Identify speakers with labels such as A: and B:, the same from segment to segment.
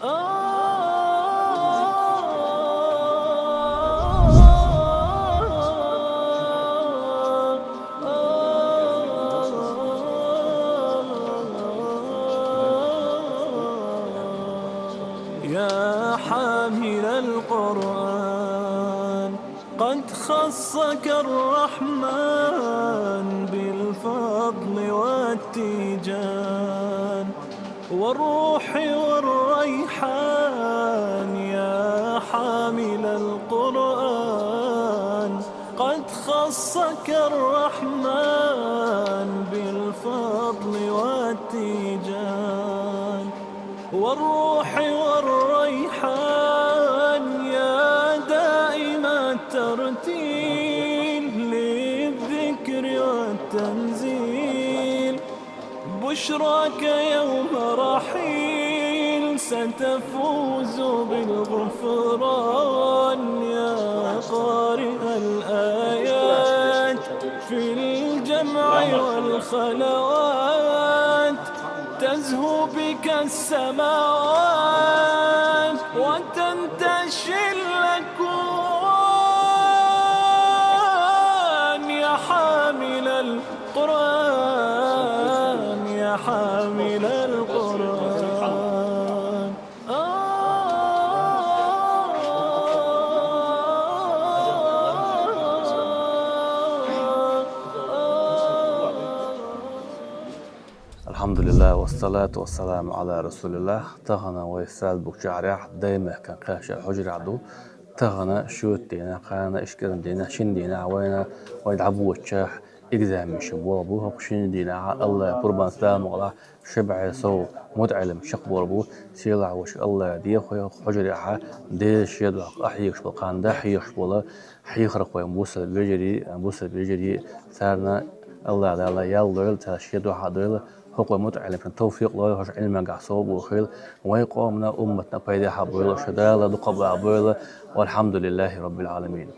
A: يا حامل القرآن قد خصك الرحمن بالفضل والتيجان والروح والريحان. يا حامل القرآن قد خصك الرحمن بالفضل والتيجان والروح والريحان. يا دائم الترتيل للذكر والتنزيل بشراك يوم رحيل ستفوز بالغفران. يا قارئ الآيات في الجمع والخلوات تزهو بك السماوات وتنتشي الأكوان. يا حامل القرآن يا حامل القرآن.
B: الحمد لله والصلاة والسلام على رسول الله. تغنى ويسال بوكشاريح دايما كان قاشا حجر عدو تغنى شوت دينا قانا اشكرن دينا شن دينا وينا ويلعبوا وتشاح إجزام شبوا أبوه بشين دينا الله قربان سلام الله شبع سو متعلم شقبوا أبوه سيلع وش الله دي خوي حجر عها دي شيء أحيي شبوا قان ده حيي شبوا حيي خرق ويمبوس البيجري ثارنا الله على الله يالله تشيد وحاضر هو متعلم في التوفيق الله هش علم قعصوب وخيل ويقومنا أمتنا بيد حبوله شدالة دقبة عبوله والحمد لله رب العالمين.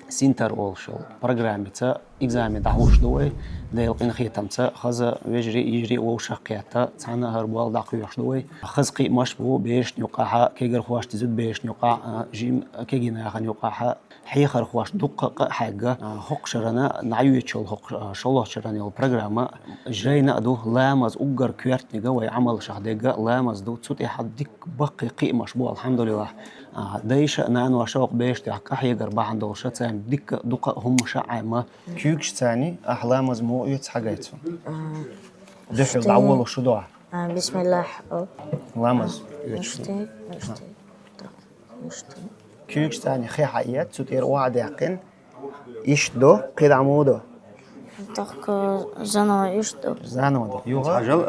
C: سينتر أولشل برنامجتا إجزام دعوش دوي ديلقين خيتمتا خذ يجري وشقيتا تانا هربال دعوش دوي خذ قي مشبو بيش نقاها كيجر خواش تزود بيش نقاها جيم كيجينا خن نقاها حيخر خواش دقة حاجة حق شرنا نعيوتشل حق شلاه شرنا البرنامج جرينا دو لامز أجر كويرت نجوا عمل شهدجا لامز دو تصوت يحدك بقي قي مشبو الحمد لله. دايش نان وشوق بيش تحكي حيجر بعد دوشة دك دقة هم شعمة كيوكش ثاني أحلام مزمو يتحقيتو دحل الأول وشدوع
D: بسم الله
C: لامز
D: مشتي
C: كيوكش ثاني خي حقيقة تطير واحد يقين يشدو قيد عمودو
D: تحك زنا يشدو
C: زانو يوغا
E: عجل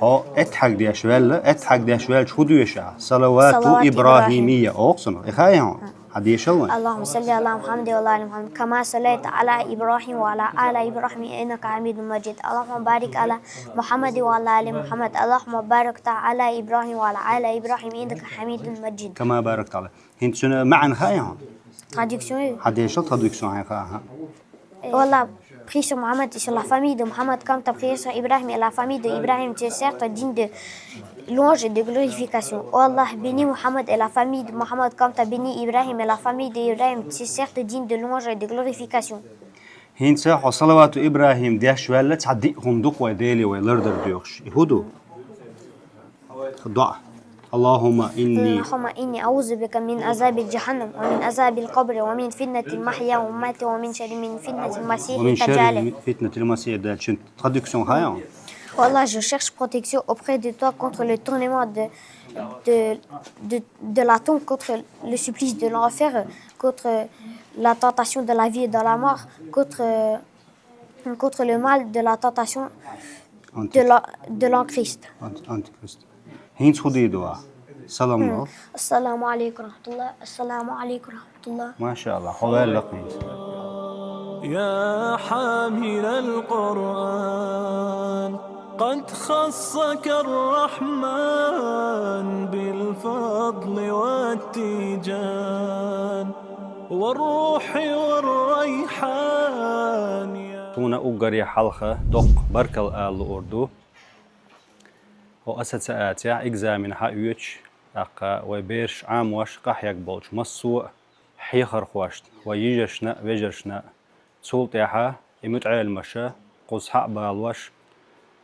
E: ها اتحق دي شوال شو دو يشع صلوات إبراهيمية أقصنا إخايا هذه شلون
D: اللهم صل على محمد وعلى آل محمد كما صليت على إبراهيم وعلى آل إبراهيم إنك حميد مجيد. اللهم بارك على محمد وعلى آل محمد. اللهم بارك على إبراهيم وعلى آل إبراهيم إنك حميد مجيد.
E: كما باركت على هنت سنة معا خايا
D: traduction
E: هذه شو traduction هاي خاها
D: والله prie sur Mohammed et sur la famille de Mohammed comme tu as prié sur Ibrahim et la famille de Ibrahim, tu es certes digne de louange et de glorification. Oh Allah, bénis Mohammed et la famille de Mohammed comme tu as béni Ibrahim et la famille d'Ibrahim, tu es certes digne de louange et de glorification.
E: هين ساحو صلوات إبراهيم ديش ولا تعدي هندق وديلي ويلردر ديوخش يهودو دعاء اللهم
D: إني أعوذ بك من عذاب جهنم ومن عذاب القبر ومن فتنة المحيا والممات ومن شر المسيح الدجال.
E: ومن شر فتنة المسيح الدجال. traduction هاي
D: Wallah, je cherche protection auprès de toi contre le tournement de la tombe, contre le supplice de l'enfer, contre la tentation de la vie et de la mort, contre le mal de la tentation de l'Antichrist.
E: هين خدي دعاء سلام الله
D: السلام عليكم ورحمة الله. السلام عليكم ورحمة الله.
E: ما شاء الله حوال لقين.
A: يا حامل القرآن قد خصك الرحمن بالفضل والتيجان والروح والريحان.
E: تونا أوجري حلقة دق بركة الأردو وأسد ساعات إجزاء من حقيقة أق وبيرش عام واش قحيك بولش مسوء حيخر خواشت ويجشنا ويجرشنا تسولتيحا يمتع المشا قصحاء بالوش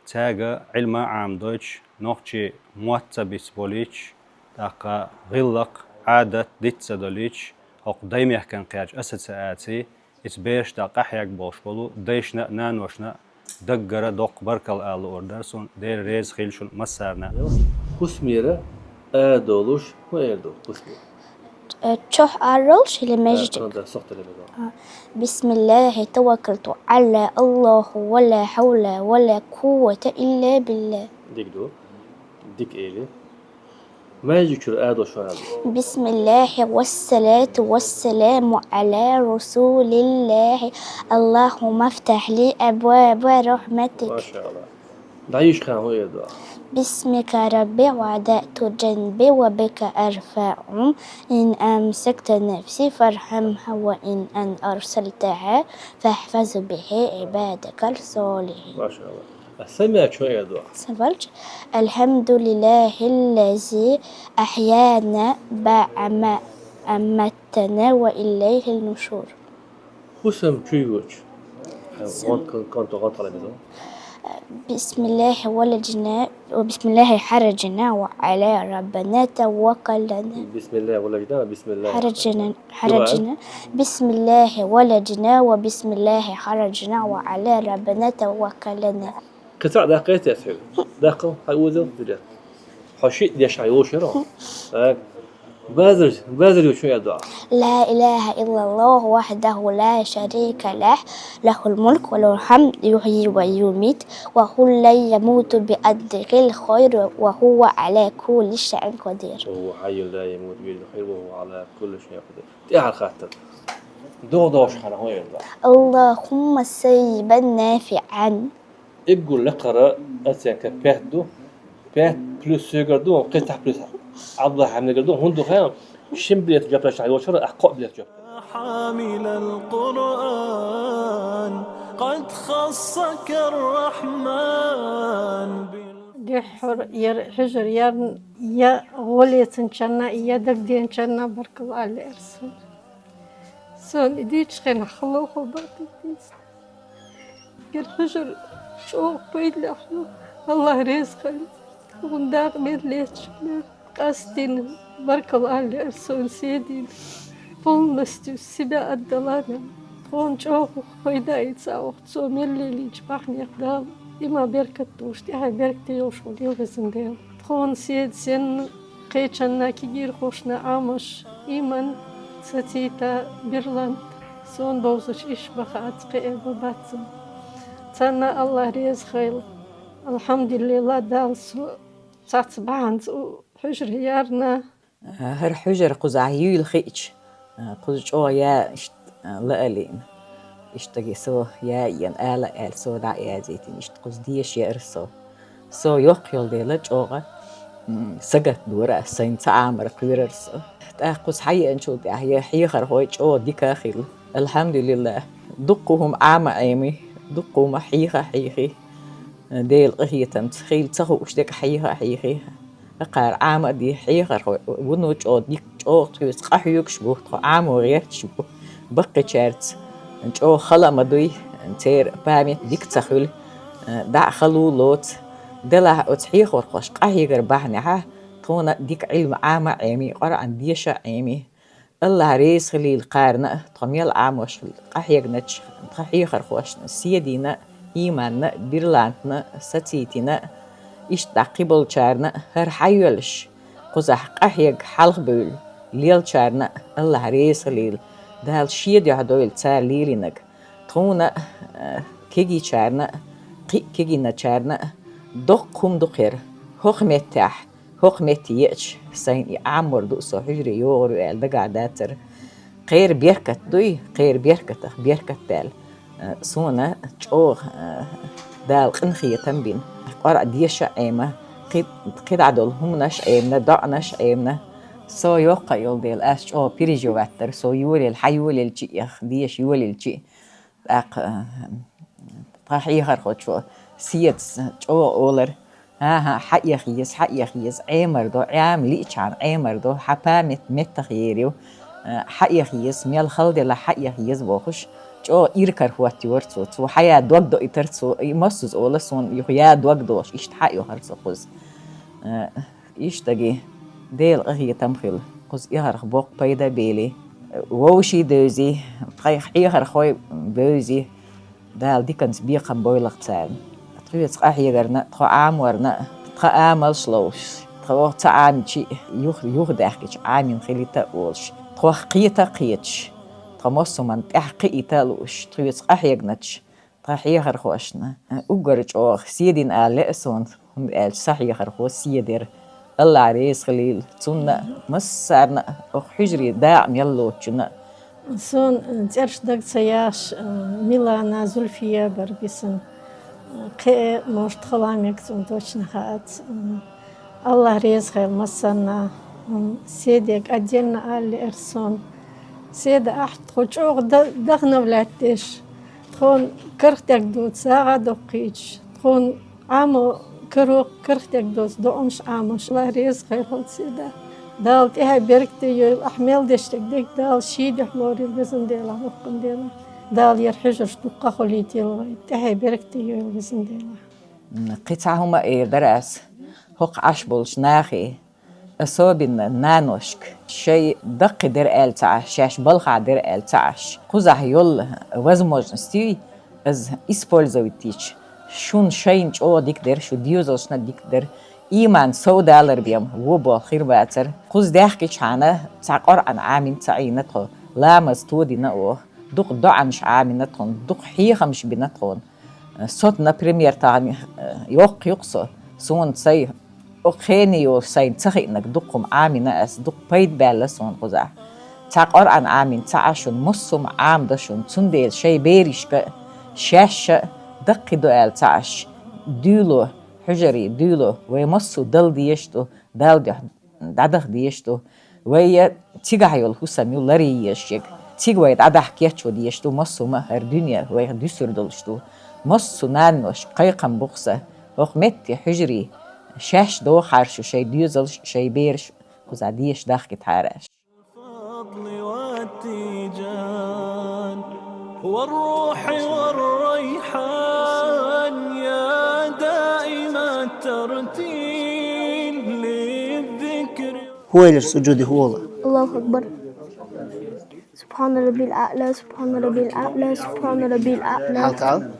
E: تاجا علم عام دوتش نوخشي مواتسا بيسبوليتش تاقا غلق عادة ديتسا دوليتش أو دايم يحكن قياج أسد ساعاتي إتبيش تاقا حياك بولش بولو دايشنا نانوشنا دقرة دوق بركل آل أوردرسون دير ريز خيلشون مسارنا
B: Husmira Erdoluş mu Erdo? Husmira.
D: تشوح أرل شيل مجد
B: Kanada sohta lebeda.
D: بسم الله توكلت على الله ولا حول ولا قوة إلا بالله.
B: Dik do. Dik eğili. Mecükür Erdo şu an.
D: بسم الله والصلاة والسلام على رسول الله اللهم افتح لي أبواب رحمتك.
B: Maşallah. Dayış kan o Erdo.
D: باسمك ربي وعدأت جنبي وبك أرفع إن أمسكت نفسي فارحمها وإن أن أرسلتها فاحفظ به عبادك الصالحين.
B: Maşallah. Sema şu Erdo.
D: سبلج الحمد لله الذي أحيانا بعما أمتنا وإليه النشور.
B: Husam çuyguç. Kanto kanto lebeda.
D: بسم الله ولجنا وبسم الله حرجنا وعلى ربنا توكلنا.
B: Bismillah ve lejna. Bismillah.
D: حرجنا بسم الله ولجنا وبسم الله حرجنا وعلى ربنا توكلنا.
B: قطع دقيقة يسهل. دقيقة حيوزن بده. حشيت ديش عيوش يرى. بازر يوشو يدعى.
D: لا إله إلا الله وحده لا شريك له له الملك وله الحمد يحيي ويميت وهو لا يموت بيده الخير وهو على كل شيء قدير.
B: وهو حي لا يموت بيده الخير وهو على كل شيء قدير. تعال خاطر. دوش حنا هو يدعى.
D: اللهم سيبا نافعا.
B: يقول لقرا أسيان كبهدو بهد بلس سيجردو قطع بلس عبد الله حمد جردو هندو خيام شمبليت جبل شعي وشر أحقاء بليت جبل.
A: حامل القرآن قد خصك الرحمن
F: دحر حجر يا غولية شنا يا دقدين شنا برك الله على إرسل سون ديش خنا خلوه وبرتيس قر حجر شو بيد لحلو الله رزق ونداق بيت ليش قاستين برك الله على إرسل سيدين بولنستو سبا الدلانا تون شو بيدا يتساوق سو ملي جبحني قدام إما بركتوش دي هاي بركتي يوشو ديو بزنديو تخون سيد سن قيتشنا كيجير خوشنا عامش إيمان ستيتا بيرلاند سون بوزش إش بخات قيبا باتم تانا الله ريز خيل الحمد لله دالسو تاتبعانت حجر هيارنا
G: هر حجر قزعيو الخيج قزج أو يا لألين اشتغي سو يا ين آل سو دا يا زيتين اشتقز ديش يا إرسو سو يوقيل ديلج أوغا سجت دورا سين تعامر قيررسو تأخذ حي أنشو دي هي حيخر هويج أو ديكاخيل الحمد لله دقهم عام عيمي دقهم حيخي ديل قهيتم تخيل تخو اشتك حيخي قار عام دي حيخر ونوج أو ديك أو تيس قحيوك شبوه عام وغير شبوه بقي شارت أو خلا مدوي انتير بامي ديك تخيل دع خلو لوت دلا أتحيخ ورقش قهيغر بحنها تونا ديك علم عام عيمي قرأن ديشا عيمي الله ريس خليل قارنا طميل عام وش قهيغ نتش قهيغر خوشنا سيدينا إيماننا بيرلانتنا ستيتنا إش تعقيبل شارنا هر حيولش قزح قهيغ حلق بول ليل شارنا الله ريس خليل دهال شيد يهدويل تسار ليلينك تونا كيجي شارنا كيجي نشارنا دقهم دقير هقمتح هقمتيش سين عمر دوسو حجري يورو ال دقعداتر غير بيركت دوي غير بيركت دال سونا تشو دال قنخية تنبين قرأ ديشا عيمة قيد عدول هم نش عيمنا دعنش عيمنا سو يوقع يولديل أش أو بيريجو واتر سو يولي الحيولي الجي ديش يولي الجي أق طاحي هرخوت شو سيد أو أولر ها حق يخيز عمر دو عام ليش عن عمر دو حبامت متخيريو حق يخيز ميال خلد لا حق يخيز بوخش جو إيركر هو تورتو تو حياة دوق دو إترتو يمسوز أولسون يخيا دوق دوش إيش حق يخرس قز إيش تجي ديل أخي تمخيل قز يهرخ بوق بيدا بيلي ووشي دوزي خيخ يهرخ خوي بوزي دال دي كنت بيقم بويلق تسان تخيل أحيا قرنا تخو عام ورنا تخو عامل سلوش تخو تعام شيء يوخ داخلش عامين خلي تقولش تخو قيتا قيتش تمصو من تحقي تالوش تخيل أحيا قنتش تخيل خرخوشنا أقرج أوخ سيدين آلئسون هم صحيح خرخو سيدير الله عريس خليل تسونا مسارنا أخ حجري داعم يلو تشنا
F: سون ترش دك سياش ميلانا زلفية بربيسن قي مشت خلامك سون توشنا خات الله ريز خير مسنا سيدك أدينا اللي إرسون سيد أحد خشوق دخنا ولاتش تكون كرختك دوت ساعة دقيقة تكون عامو كرختك دوت دومش عامش الله ريز خير هل سيدا دال تها بركتي يل أحمل دشتك ديك دال شيد حلوري البزن ديلا وقم ديلا دال يرحجر دقة خليتي الغاية تها بركتي يل البزن ديلا
G: قطعهما إيه درس هق عشبولش ناخي أصابنا نانوشك شيء دق در آلتعش شاش بلخع در آلتعش قزح يل وزموج نستي از إسبولزويتيش شون شين جو ديك در شو ديوزوشنا ديك در إيمان $100 بيم وبو خير باتر قز داخكي شانا تعقر عن عامين تعينتهم لامز تودي نقوه دق دعنش عامينتهم دق حيخمش بنتهم صوتنا بريمير تاني يوق يقصو سون سي أخيني يو سين تخي إنك دقهم عامينا أس دق بيت بالسون قزع تعقر عن عامين تعشون مصم عام دشون تنديل شي بيريشك شاش دقي دوال تعش دولو حجري دولو ويمصو دل ديشتو دال دادخ ديشتو ويا تيغايول حسام يولري يشيك تيغوي دادخ كيتشو ديشتو مصو مهر دنيا ويا دسر دلشتو مصو نانوش قيقم بخسه وخمتي حجري شاش دو خارشو شي ديوزل شي بيرش وزاديش داخك تحارش
A: الفضل والتيجان والروح والريحان يا دائم الترتيل للذكر
H: هو السجود هو الله
D: الله أكبر سبحان ربي الأعلى سبحان ربي الأعلى سبحان ربي الأعلى
H: تعال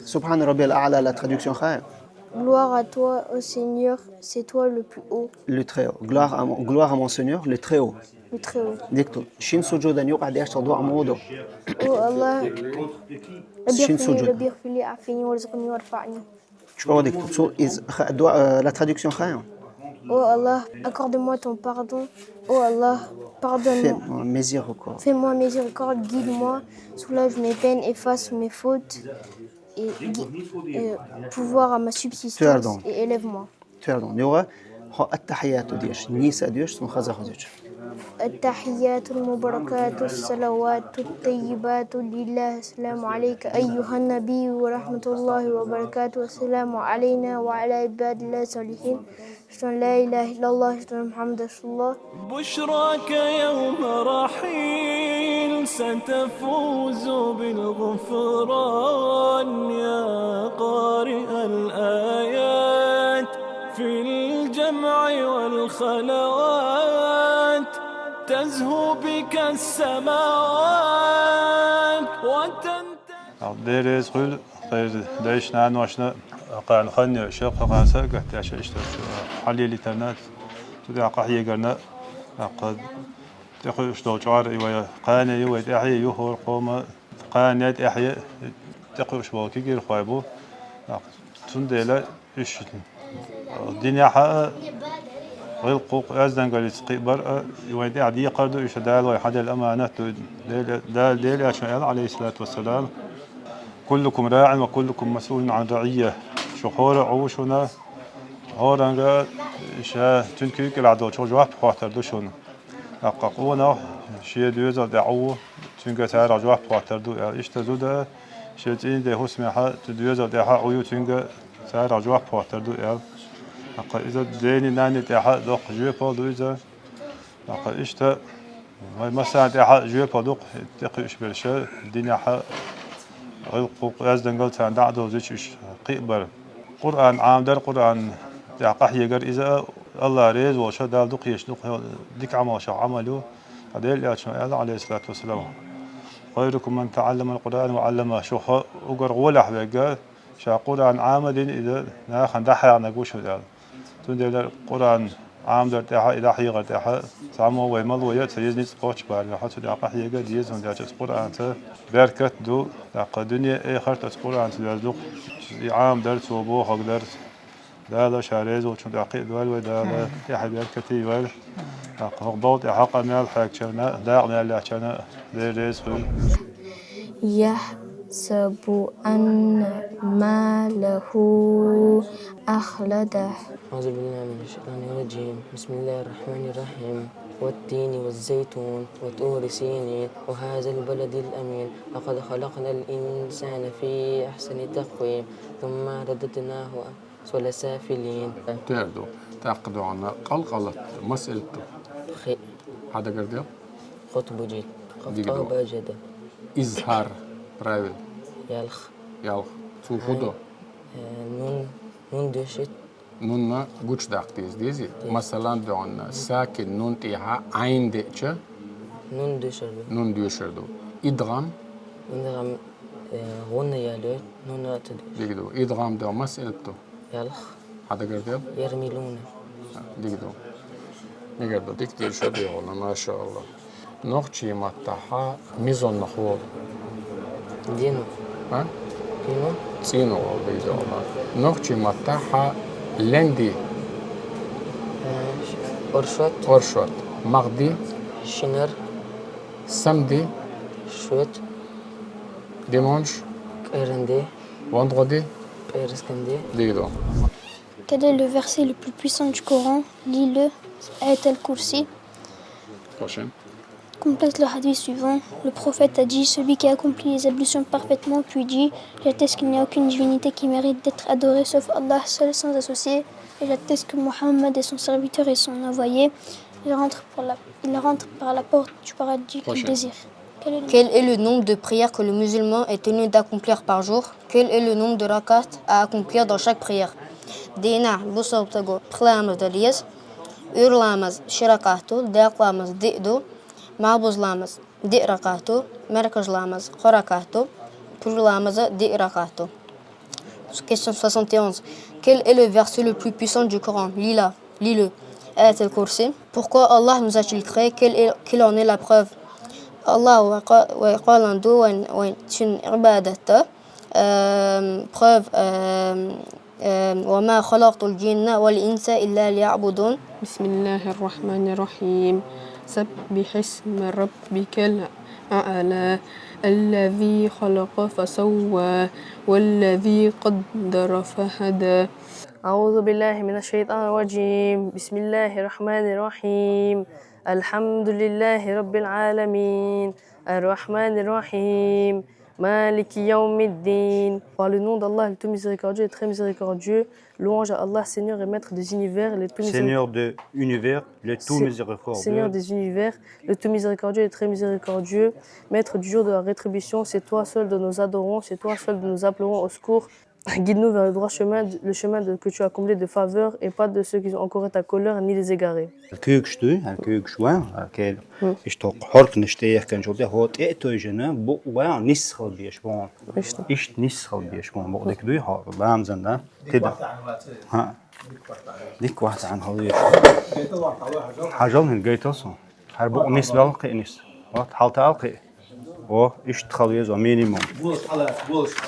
H: سبحان ربي الأعلى la traduction خير
D: Gloire à toi, ô Seigneur, c'est toi le plus haut,
H: le très haut gloire à mon Seigneur le très haut
D: le très haut.
H: ديكتو شين سجودا يقعد يشتغل دعاء موضوع
D: Oh Allah,
H: شين سجود
D: ربي اغفر لي اعفني وارزقني وارفعني.
H: شو ديكتو la traduction خير
D: Oh Allah, accorde-moi ton pardon. Oh Allah, pardonne-moi.
H: fais miséricorde
D: Fais-moi miséricorde, guide-moi, soulage mes peines, efface mes fautes et pouvoir à ma subsistance et élève-moi.
H: pardon يوغا التحيات ديش نيسا ديش ثم خزا خزيج
D: التحيات المباركات الصلوات الطيبات لله. السلام عليك أيها النبي ورحمة الله وبركاته. والسلام علينا وعلى عباد الله الصالحين. أشهد أن لا إله إلا الله أشهد أن محمدا رسول الله.
A: بشراك يوم رحيل ستفوز بالغفران يا قارئ الآيات في الجمع والخلوات تزهو بك السماوات
I: ديريز خل دايش نان واشنا قان خن شق قان ساق تاش اشتر حلي لتنات تدع قحيه قرنا قد تخش دو جار ويا قان يو احيى يخور قوم قان يد احيى تخش باكي غير خايبو تندلا ايش الدنيا حق غلقوق أزدن قال يسقبر يودي عدي قردو يشدال ويحد الأمانة دال عشان عليه الصلاة والسلام كلكم راع وكلكم مسؤول عن رعية شخور عوشنا هورانغا شا تنكيك العدو شجوع بخاطر دوشون أقونا شيء دوزا دعو تنكا سعر جوع بخاطر دو اشتزودا شيء تين ده اسمها دوزا دعو عيو تنكا سعر جوع بخاطر دو إذا ديني ناني تاحا دوق جوي بودو إذا إشتا مثلا تاحا جوي بودوق تقي إش برشة الدنيا حا قوق يزدن قلت عن دعدو زيش قيبر قرآن عام در قرآن تاقح يقر إذا الله ريز وشا دال دوق يشدوق ديك عمل شا عملو هذا اللي أشمع عليه الصلاة والسلام خيركم من تعلم القرآن وعلمه شو أقر ولا حبيقة شا قرآن عامل إذا ناخن دحيا نقوش هذا تندل القرآن عام در تاحا إذا حيغر تاحا سامو ويمل ويا تيزني تقوش بار حتى تاقح يقر ديزون داجت القرآن بركة دو تاقا دنيا آخر القرآن تدلق عام در توبو حق در دالا شاريز وشون تاقي دوال ودالا تاحا بركتي وال تاقا ضوط حق مال حاكشنا داع مال لحشنا ريز خل
J: يحسب أن ماله أخلده.
K: أعوذ بالله من الشيطان الرجيم. بسم الله الرحمن الرحيم. والتين والزيتون وطور سينين وهذا البلد الأمين لقد خلقنا الإنسان في أحسن تقويم ثم رددناه أسفل سافلين.
L: تعرضوا تعقدوا عنا قلقلة مسألته
K: خي
L: هذا قرديل
K: خطب جيد خطاب جدا
L: إظهار برايل
K: يالخ
L: سوفودو
K: نون دشت
L: نون قوش داقتيز ديزي مثلا دون ساكن نون تيها عين ديتشا نون ديشردو إدغام
K: غنى يالوت نون راتد
L: ديجدو إدغام دو مسألته
K: يالخ
L: هذا قرديل
K: يرميلون
L: ديجدو نقدر ديكتير شدي والله ما شاء الله نوختي متاحة ميزون نخول
K: دينو
L: ها
K: دينو
L: تينو بيجي والله نوختي متاحة لندي أرشوت مغدي
K: شنر
L: سمدي
K: شوت
L: ديمونش
K: كيرندي
L: vendredi
K: بيرسكندي
L: ديجدو.
J: Quel est le verset le plus puissant du Coran? Lis-le. Ayat al-Kursi.
L: Prochain.
J: Complète le hadith suivant. Le prophète a dit: celui qui accomplit les ablutions parfaitement, puis dit: j'atteste qu'il n'y a aucune divinité qui mérite d'être adorée sauf Allah, seul sans associé. Et j'atteste que Mohammed est son serviteur et son envoyé. Il rentre par la porte du paradis qu'il désire.
M: Quel est le nombre de prières que le musulman est tenu d'accomplir par jour? Quel est le nombre de rakats à accomplir dans chaque prière? Dina, busabtago, pxlamız daliyaz, ürlamız şirakatu, daqlamız di'du, mabuzlamız di'rakatu, merkajlamız khorakatu, purlamız di'rakatu. Question 71. Quel est le verset le plus puissant du Coran? Lis-le. Ayat al-Kursi. Pourquoi Allah nous a-t-il créé? Quelle en est la preuve? Allah wa qalandu wa tin ibadata. Preuve وما خلقت الجن والإنس إلا ليعبدون.
F: بسم الله الرحمن الرحيم. سبح اسم ربك الأعلى الذي خلق فسوى والذي قدر فهدى.
N: أعوذ بالله من الشيطان الرجيم. بسم الله الرحمن الرحيم. الحمد لله رب العالمين الرحمن الرحيم مالك يوم الدين. Par le nom d'Allah, le tout miséricordieux et très miséricordieux, louange à Allah, Seigneur et Maître des univers, le tout
E: Seigneur de l'univers, le tout miséricordieux.
N: Seigneur des univers, le tout miséricordieux et très miséricordieux, Maître du jour de la rétribution, c'est toi seul de nous adorons, c'est toi seul de nous appellerons au secours. Guide-nous vers le droit chemin, le chemin que tu as comblé de faveurs et pas de ceux qui ont encouru ta colère ni les égarés.
E: الكيكشتو كيل اشتوق حرك نشتيخ كان شو ده هو تيتو جنا بو وا نسخل بيشبون ايش نسخل بيشبون بو ديك دوي ها بام زندا كده ها ديك واحد عن هذي حاجلهن جيتوسو هربو نسبه قينس وقت حالت القي او ايش تخلي زو مينيموم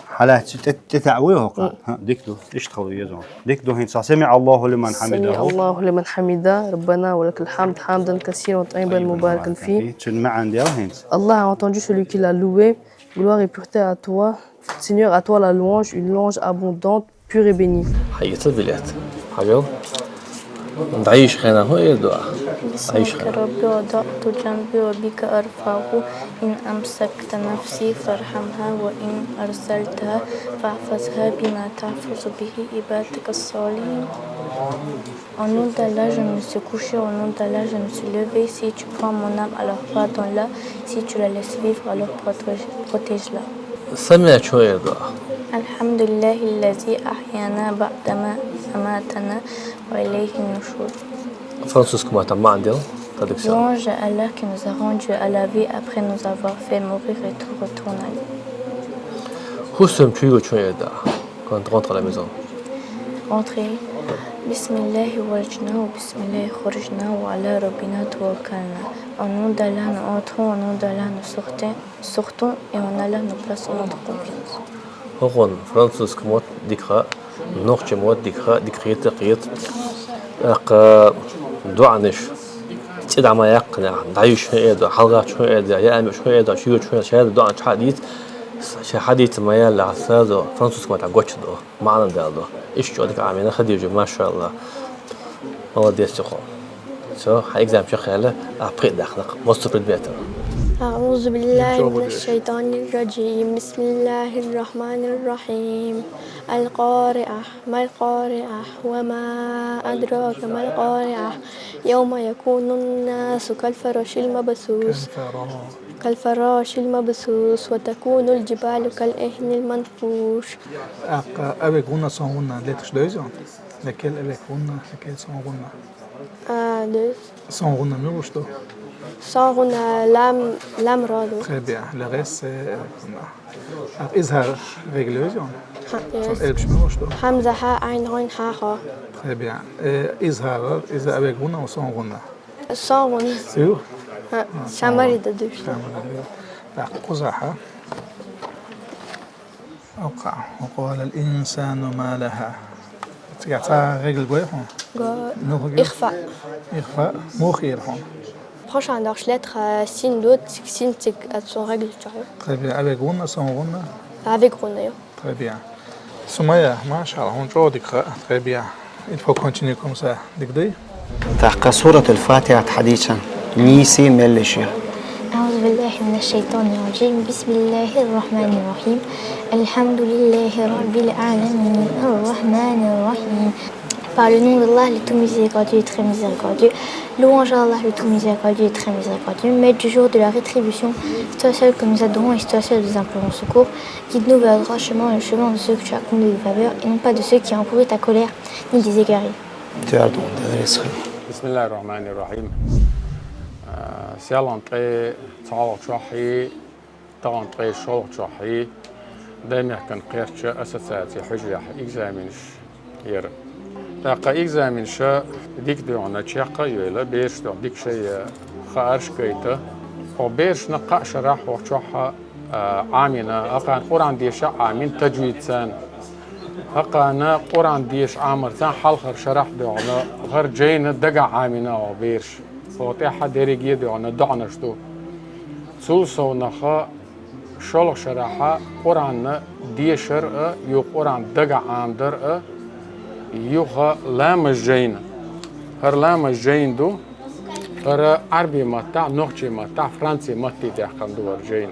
E: حالات تتعويه ها ديك دو ايش تخلي زو ديك دو هين سمع الله لمن حمده.
N: سمع الله لمن حمده ربنا ولك الحمد حمدا كثيرا طيبا مباركا فيه. Allah a entendu celui qui l'a loué. Gloire et pureté à toi. Seigneur, à toi la louange, une louange abondante, pure et bénie.
B: حية البلاد حاجة نعيش خينا هو يدعى
J: بسمك ربي وضعت جنبي وبك أرفعه إن أمسكت نفسي فارحمها وإن أرسلتها فاحفظها بما تحفظ به عبادك الصالحين. Au nom d'Allah, je me suis couché, au nom d'Allah, je me suis levé. Si tu prends mon âme, alors pardonne-la. Si tu la laisses vivre, alors protège-la.
B: سمع شو يدا
J: الحمد لله الذي أحيانا بعدما أماتنا وإليه النشور.
B: فرانسوس كما تم عندهم traduction.
J: Louange à Allah qui nous a rendu à la vie après nous avoir fait mourir et tout retourne à lui.
B: حسن شو شو يدا quand rentre à la maison.
J: Entrez. Bismillah walajna wa bismillah khurajna wa ala rabbina tawakkalna. Au nom d'Allah nous entrons, au nom d'Allah nous sortons et en Allah nous plaçons notre confiance.
B: هون فرانسوس كموت ديكرا نوخش موت ديكريت تقيت دعنش تدع ما يقنع دعيش شو يدا حلقات شو يدا يا أمي شو يدا شو شهادة دعن حديث حديث ما يلا عسادو فرانسوس كموت عقوش دو معنا دالدو إيش شو أديك عامينا خديجة ما شاء الله والله ديس تقول سو حيكزام شخيلة أبقي داخلك مستقبل بيتنا
J: أعوذ بالله من الشيطان الرجيم بسم الله الرحمن الرحيم القارعة ما القارعة وما أدراك ما القارعة يوم يكون الناس كالفراش المبثوث وتكون الجبال كالعهن المنفوش.
O: Avec una sont una lettre deux ans. Laquelle avec una, laquelle sont una.
J: Deux.
O: Sont una nous ou
J: Sans una lam rado.
O: Très bien. Le reste c'est إظهار régulation. Sont elf nous ou
J: Hamza ha ein rein ha.
O: Très bien. إظهار إذا avec una ou sans una.
J: Sans una.
O: Sûr.
J: شامري ددوش.
O: قزحة أوقع وقال الإنسان ما لها تقع رجل قويهم
J: إخفاء
O: مخير هم
J: prochain donc lettre signe d'autre signe c'est son règle
O: très bien avec غنة sans غنة
J: avec غنة
O: très bien سمية ما شاء الله هون جو دقة très bien il faut continuer comme ça دقدي
H: تحقق سورة الفاتحة حديثا نيسي ملشي.
J: أعوذ بالله من الشيطان الرجيم بسم الله الرحمن الرحيم الحمد لله رب العالمين الرحمن الرحيم. Par le nom d'Allah, le tout miséricordieux et très miséricordieux. Louange à Allah, le tout miséricordieux et très miséricordieux. Maître du jour de la rétribution, c'est toi seul que nous adorons et c'est toi seul que nous implorons secours. Guide-nous vers le droit chemin et le chemin de ceux que tu as comblés de faveur et non pas de ceux qui ont encouru ta colère ni des égarés.
L: Bismillah ar-Rahman ar-Rahim. سيالنطي تعالق شوحي تغنطي شوق شوحي دايما كان قيرتش أساساتي حجيح إكزامينش ير تاقا إكزامينش ديك ديونا تشاقا يولا بيرش دون ديك شي خارش كيتا وبيرش نقا شراح وشوحا عامنا أقان قرآن ديشا عامين تجويد سان أقانا قرآن ديش عامر سان حلخر شراح ديونا غير جينا دقا عامنا وبيرش فاتحة درجية دعنا دعنا شتو سوسو نخا شلق شرحة قرآن ديشر يو قرآن دقع عامدر يوها لام الجين هر لام الجين دو هر عربي متاع نوخشي متاع فرنسي متي داخل دور جين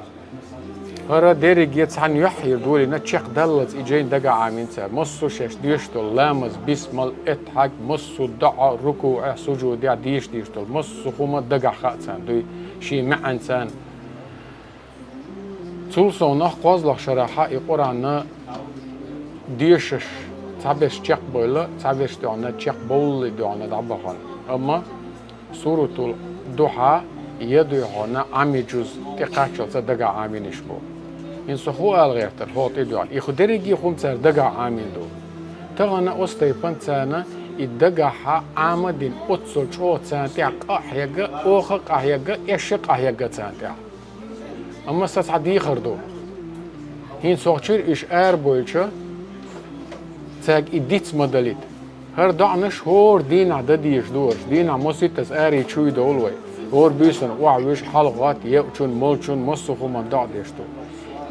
L: هر درجية سان يحيي دولي نتشيق دلت إجين دقع عامين سار مصو شش ديشتو لامز بسم الاتحاق مصو دعا ركوع سجود دع ديشتو مصو خوما دقع خاتسان دوي شي معن سان سولسو نخ قوزلق شراحة قرآن ديشش تعبش تشيق بولا تعبش دعنا تشيق بولي دعنا دعبخان أما سورة الضحى يدعونا عمي جز تقاشل دقع عامين شبو إن سخو الغيرتر هو تدعون يخدرجي خم سر دقع عامين دو تغنى أستيبان سنة الدقع عامدين أتصل شو سنتي أحيجا أخك أحيجا إشق أحيجا سنتي أما ستعدي خردو هين سوتشير إيش بولشة تاج إديت مدلت هر دعنش هور دين عدديش دورش دين عموسي تسأري شوي دولوي هور بيسن وعويش حلقات يأتون ملشون مصفو من دع ديشتو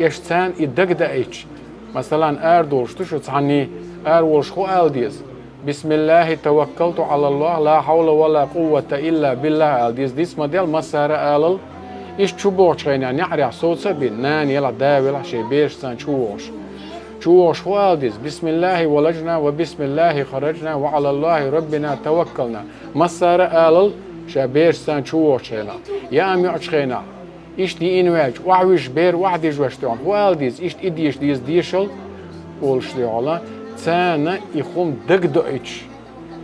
L: يشتان يدقد ايش مثلا دورشتو شو تعني ولش خو ديز بسم الله توكلت على الله لا حول ولا قوة إلا بالله ديز موديل مسار آلل إيش تشوبوش غينا نعرف صوت سبين نان يلا داولا شي بيش سان تشوش شوش والديز بسم الله ولجنا وبسم الله خرجنا وعلى الله ربنا توكلنا مسار آلل شابير سان شوش هنا يا أمي أشخينا إشتي إنواج وعوش بير وعديج وشتون والديز إشت إديش ديز ديشل قولشتي على تانا يخوم دقدقش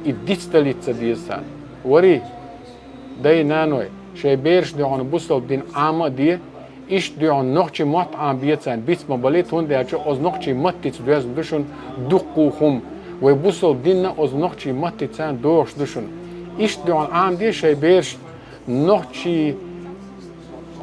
L: إديستليتس ديزان وري داي نانوي شي بيرش ديون بوصل دين عامة دي إيش ديون نوخشي مات عم بيتسان بيت مباليت هون ديالش أز نوخشي مات تيتس دوشن دقوهم وبوصل دينا أز نوخشي مات تيتسان دوش دوشن إيش ديون عام دي شي بيرش نوخشي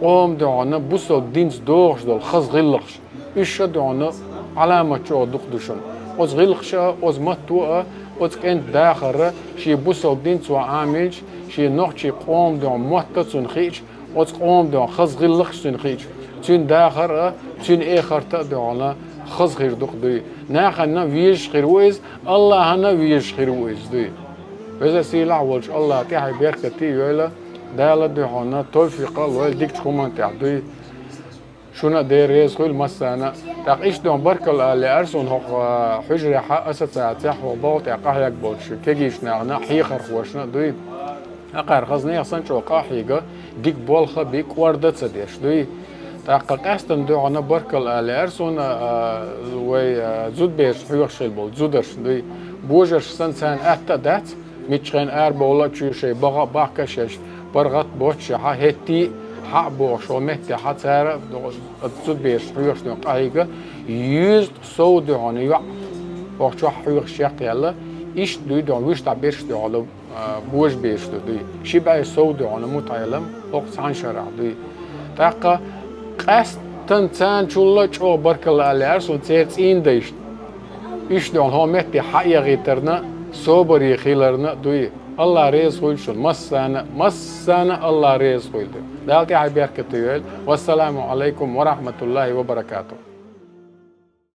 L: قوم ديون بوصل دينز دوش دول خز غلقش إيش ديون علامة شو دق دوشن أز غلقش أز ماتوا أز كنت داخل شي بوصل دينز وعاملش شي نوخشي قوم ديون مات تسنخيش أز قوم ديون خز غلقش تنخيش تين داخل تين آخر تديون خز غير دق دوي ناخنا ويش خير ويز الله هنا ويش خير ويز دوي وإذا سيلا ولش الله تحي بركتي يلا دالة دهونا توفيق الله ديك تخومن تعدي شونا دير ريز خيل مسانا تاقيش دون بركل اللي أرسون هو حجرة حق أسد ساعتها وباوت يقاه يقبلش كيجيش نعنا حيخر خوشنا دوي أقار خزني أصلا شو قاحيقة ديك بولخة بيك وردة سديش دوي تاقق أستن دهونا بركل اللي أرسون وي زود بيش حيوخ شلبول زودرش دوي بوجرش سنسان أتا دات ميتشين أربعة شو شيء بقى باكشش برغت بوتش هتي حق بوش ومتي حتى تزود بيش حيوش دون قايقة يوزد صود دون يع وقت حيوش شيخ يلا إيش دوي دون ويش تعبيرش دون بوش بيش دوي شي بقى صود دون متعلم وقت عن شرع دوي تاقة قاس تنتان شو شو برك الله على أرسل تيرت إن ديش إيش دون هو متي حق يغيترنا صبر يخيلرنا دوي الله ريز خلشون مسانا الله ريز خلده دالتي حبيرك والسلام عليكم ورحمة الله وبركاته